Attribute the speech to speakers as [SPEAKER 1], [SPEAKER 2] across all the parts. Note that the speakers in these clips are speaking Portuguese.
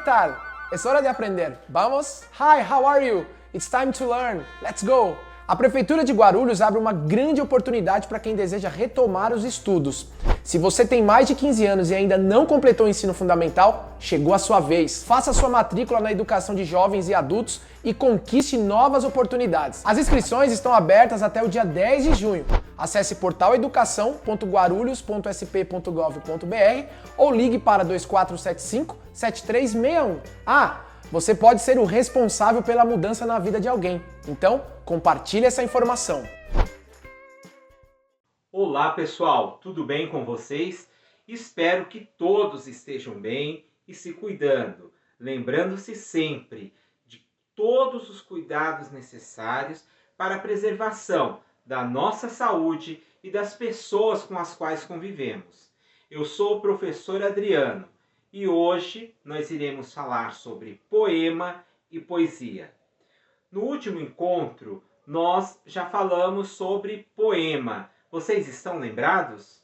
[SPEAKER 1] tal? Es hora de aprender. Vamos? Hi, how are you? It's time to learn. Let's go! A Prefeitura de Guarulhos abre uma grande oportunidade para quem deseja retomar os estudos. Se você tem mais de 15 anos e ainda não completou o ensino fundamental, chegou a sua vez. Faça sua matrícula na educação de jovens e adultos e conquiste novas oportunidades. As inscrições estão abertas até o dia 10 de junho. Acesse portaleducação.guarulhos.sp.gov.br ou ligue para 2475-7361. Você pode ser o responsável pela mudança na vida de alguém. Então, compartilhe essa informação.
[SPEAKER 2] Olá pessoal, tudo bem com vocês? Espero que todos estejam bem e se cuidando. Lembrando-se sempre de todos os cuidados necessários para a preservação da nossa saúde e das pessoas com as quais convivemos. Eu sou o professor Adriano. E hoje nós iremos falar sobre poema e poesia. No último encontro, nós já falamos sobre poema. Vocês estão lembrados?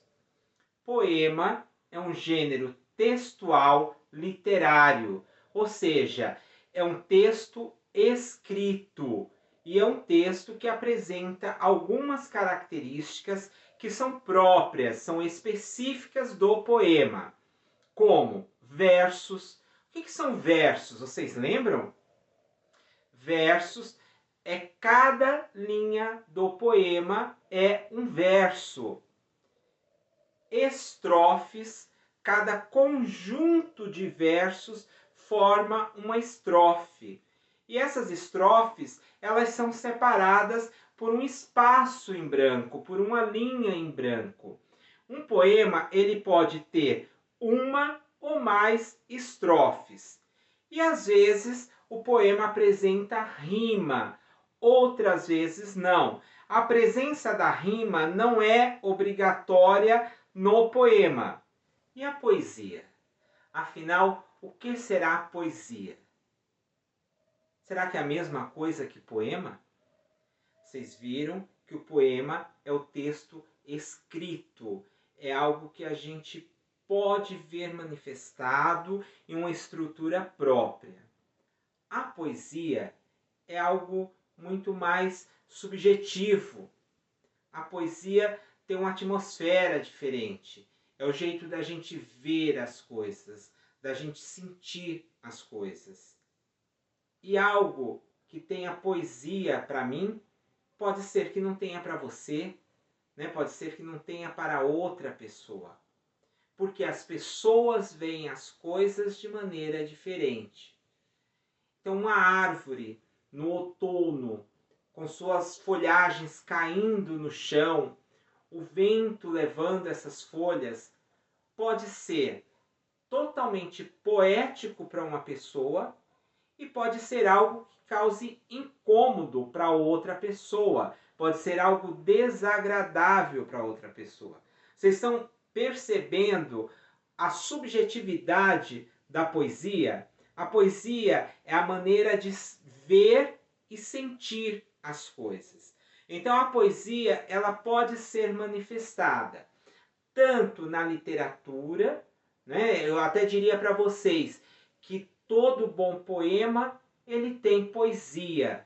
[SPEAKER 2] Poema é um gênero textual literário, ou seja, é um texto escrito e é um texto que apresenta algumas características que são próprias, são específicas do poema, como versos. O que são versos? Vocês lembram? Versos é cada linha do poema é um verso. Estrofes, cada conjunto de versos forma uma estrofe. E essas estrofes, elas são separadas por um espaço em branco, por uma linha em branco. Um poema, ele pode ter uma ou mais estrofes. E às vezes o poema apresenta rima, outras vezes não. A presença da rima não é obrigatória no poema. E a poesia? Afinal, o que será a poesia? Será que é a mesma coisa que poema? Vocês viram que o poema é o texto escrito, é algo que a gente pode ver manifestado em uma estrutura própria. A poesia é algo muito mais subjetivo. A poesia tem uma atmosfera diferente. É o jeito da gente ver as coisas, da gente sentir as coisas. E algo que tenha poesia para mim, pode ser que não tenha para você, né? Pode ser que não tenha para outra pessoa. Porque as pessoas veem as coisas de maneira diferente. Então, uma árvore no outono, com suas folhagens caindo no chão, o vento levando essas folhas, pode ser totalmente poético para uma pessoa e pode ser algo que cause incômodo para outra pessoa. Pode ser algo desagradável para outra pessoa. Vocês estão percebendo a subjetividade da poesia? A poesia é a maneira de ver e sentir as coisas. Então a poesia, ela pode ser manifestada tanto na literatura, né? Eu até diria para vocês que todo bom poema, ele tem poesia.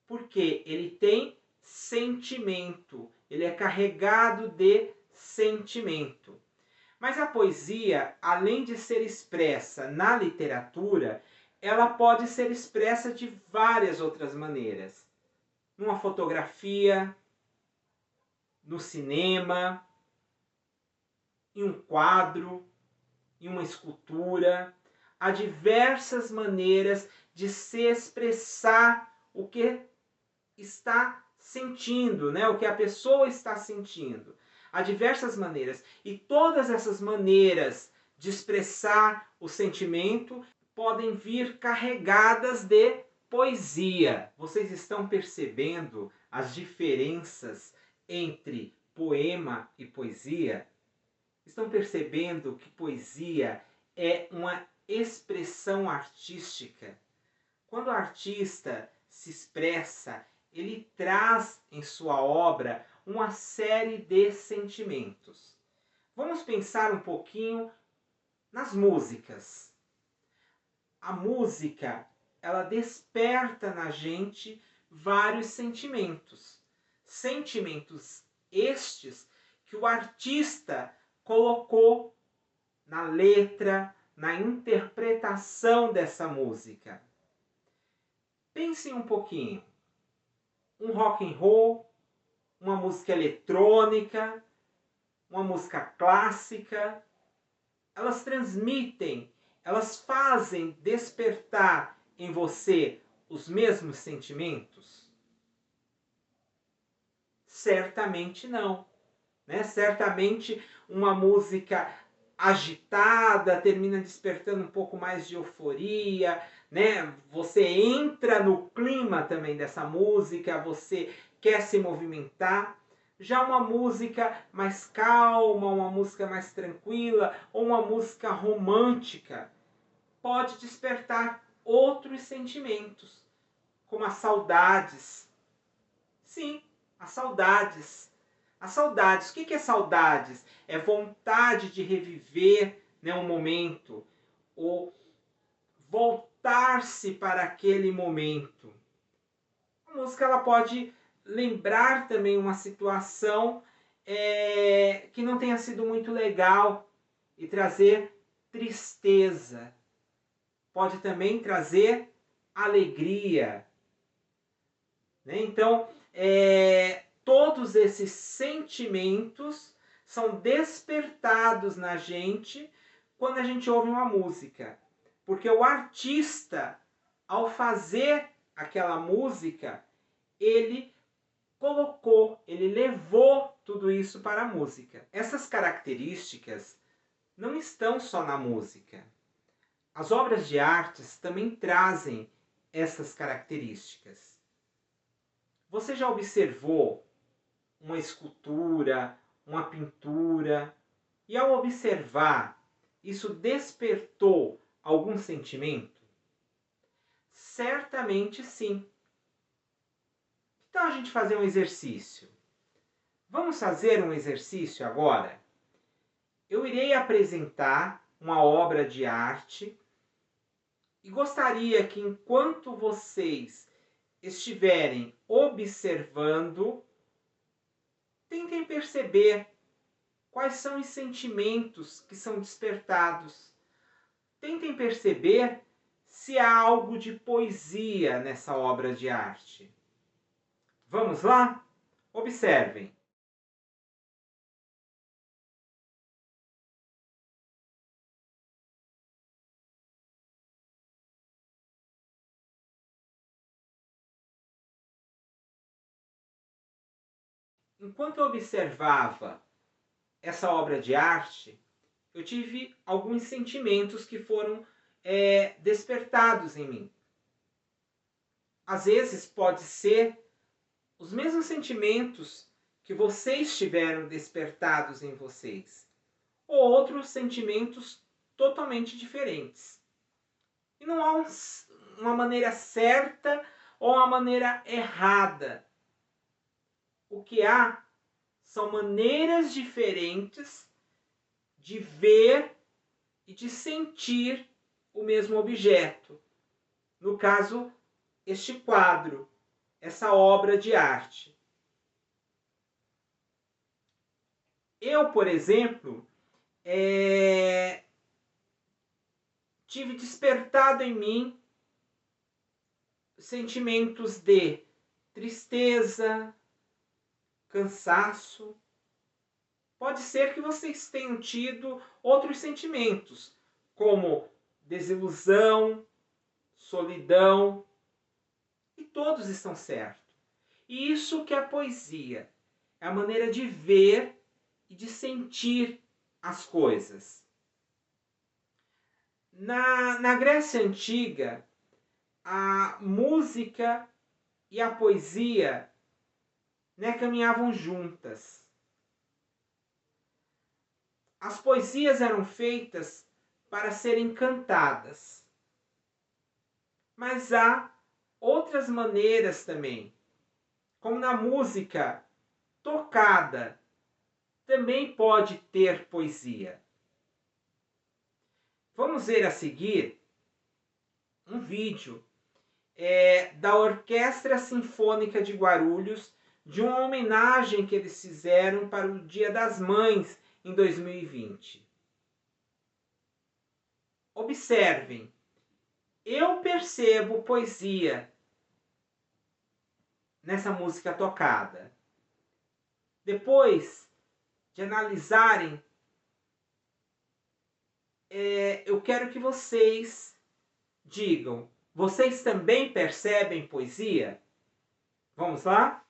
[SPEAKER 2] Porque ele tem sentimento, ele é carregado de sentimento. Mas a poesia, além de ser expressa na literatura, ela pode ser expressa de várias outras maneiras. Numa fotografia, no cinema, em um quadro, em uma escultura. Há diversas maneiras de se expressar o que está sentindo, né? O que a pessoa está sentindo. Há diversas maneiras. E todas essas maneiras de expressar o sentimento podem vir carregadas de poesia. Vocês estão percebendo as diferenças entre poema e poesia? Estão percebendo que poesia é uma expressão artística? Quando o artista se expressa, ele traz em sua obra uma série de sentimentos. Vamos pensar um pouquinho nas músicas. a música, ela desperta na gente vários sentimentos. Sentimentos estes que o artista colocou na letra, na interpretação dessa música. Pensem um pouquinho. Um rock and roll, uma música eletrônica, uma música clássica, elas transmitem, elas fazem despertar em você os mesmos sentimentos? Certamente não, né? Certamente uma música agitada termina despertando um pouco mais de euforia, né? Você entra no clima também dessa música, você quer se movimentar. Já uma música mais calma, uma música mais tranquila, ou uma música romântica, pode despertar outros sentimentos, como as saudades. Sim, as saudades. As saudades. O que é saudades? É vontade de reviver, né, um momento, ou voltar-se para aquele momento. A música ela pode lembrar também uma situação que não tenha sido muito legal e trazer tristeza. Pode também trazer alegria. Né? Então, todos esses sentimentos são despertados na gente quando a gente ouve uma música. Porque o artista, ao fazer aquela música, ele colocou, ele levou tudo isso para a música. Essas características não estão só na música. As obras de artes também trazem essas características. Você já observou uma escultura, uma pintura, e ao observar, isso despertou algum sentimento? Certamente sim. Então a gente fazer um exercício. Vamos fazer um exercício agora? Eu irei apresentar uma obra de arte e gostaria que enquanto vocês estiverem observando, tentem perceber quais são os sentimentos que são despertados. Tentem perceber se há algo de poesia nessa obra de arte. Vamos lá? Observem. Enquanto eu observava essa obra de arte, eu tive alguns sentimentos que foram despertados em mim. Às vezes pode ser os mesmos sentimentos que vocês tiveram despertados em vocês, ou outros sentimentos totalmente diferentes. E não há uma maneira certa ou uma maneira errada. O que há são maneiras diferentes de ver e de sentir o mesmo objeto. No caso, este quadro, essa obra de arte. Eu, por exemplo, tive despertado em mim sentimentos de tristeza, cansaço. Pode ser que vocês tenham tido outros sentimentos, como desilusão, solidão, e todos estão certos. E isso que é a poesia, é a maneira de ver e de sentir as coisas. Na Grécia Antiga, a música e a poesia, né, caminhavam juntas. As poesias eram feitas para serem cantadas. Mas há outras maneiras também, como na música tocada, também pode ter poesia. Vamos ver a seguir vídeo da Orquestra Sinfônica de Guarulhos, de uma homenagem que eles fizeram para o Dia das Mães em 2020. Observem, eu percebo poesia nessa música tocada. Depois de analisarem, eu quero que vocês digam, vocês também percebem poesia? Vamos lá?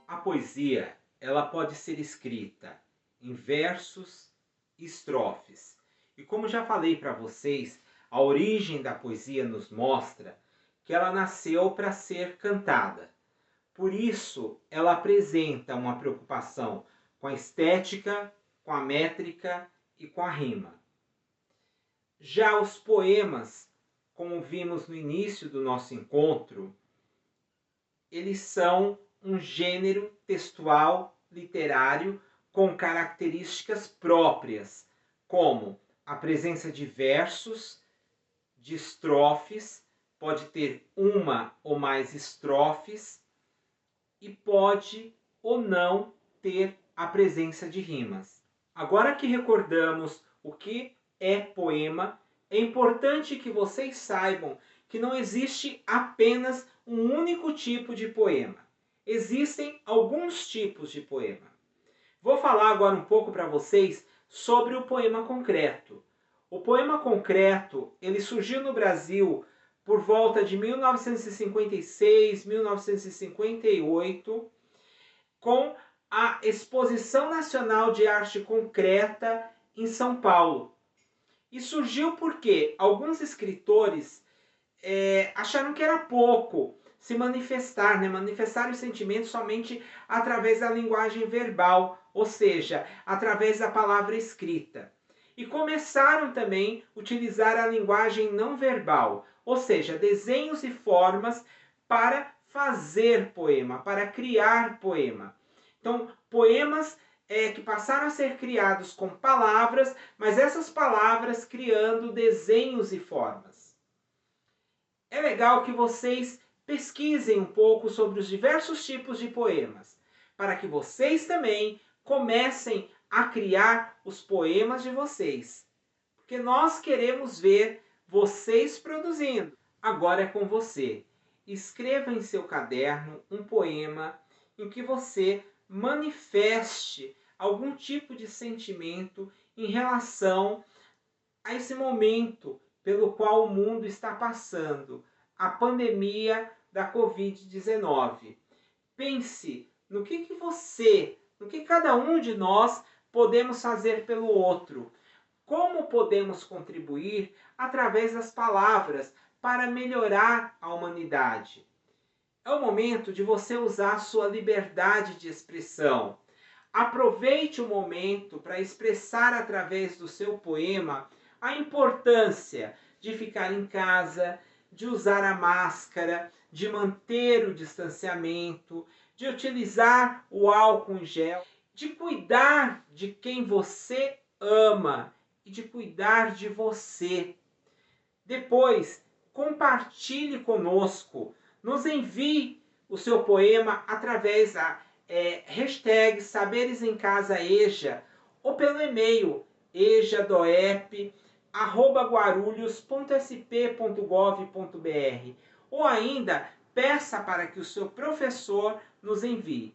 [SPEAKER 2] A poesia, ela pode ser escrita em versos e estrofes. E como já falei para vocês, a origem da poesia nos mostra que ela nasceu para ser cantada. Por isso, ela apresenta uma preocupação com a estética, com a métrica e com a rima. Já os poemas, como vimos no início do nosso encontro, eles são um gênero textual literário com características próprias, como a presença de versos, de estrofes, pode ter uma ou mais estrofes e pode ou não ter a presença de rimas. Agora que recordamos o que é poema, é importante que vocês saibam que não existe apenas um único tipo de poema. Existem alguns tipos de poema. Vou falar agora um pouco para vocês sobre o poema concreto. O poema concreto, ele surgiu no Brasil por volta de 1956, 1958, com a Exposição Nacional de Arte Concreta em São Paulo. E surgiu porque alguns escritores acharam que era pouco se manifestar, manifestar os sentimentos somente através da linguagem verbal, ou seja, através da palavra escrita. E começaram também a utilizar a linguagem não verbal, ou seja, desenhos e formas para fazer poema, para criar poema. Então, poemas que passaram a ser criados com palavras, mas essas palavras criando desenhos e formas. É legal que vocês pesquisem um pouco sobre os diversos tipos de poemas, para que vocês também comecem a criar os poemas de vocês. Porque nós queremos ver vocês produzindo. Agora é com você. escreva em seu caderno um poema em que você manifeste algum tipo de sentimento em relação a esse momento pelo qual o mundo está passando, a pandemia da Covid-19. Pense no que cada um de nós podemos fazer pelo outro. Como podemos contribuir através das palavras para melhorar a humanidade? É o momento de você usar a sua liberdade de expressão. Aproveite o momento para expressar através do seu poema a importância de ficar em casa, de usar a máscara, de manter o distanciamento, de utilizar o álcool em gel, de cuidar de quem você ama e de cuidar de você. Depois, compartilhe conosco, nos envie o seu poema através da hashtag Saberes em Casa EJA ou pelo e-mail ejadoep@guarulhos.sp.gov.br ou ainda peça para que o seu professor nos envie.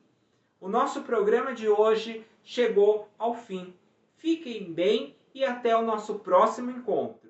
[SPEAKER 2] O nosso programa de hoje chegou ao fim. Fiquem bem e até o nosso próximo encontro.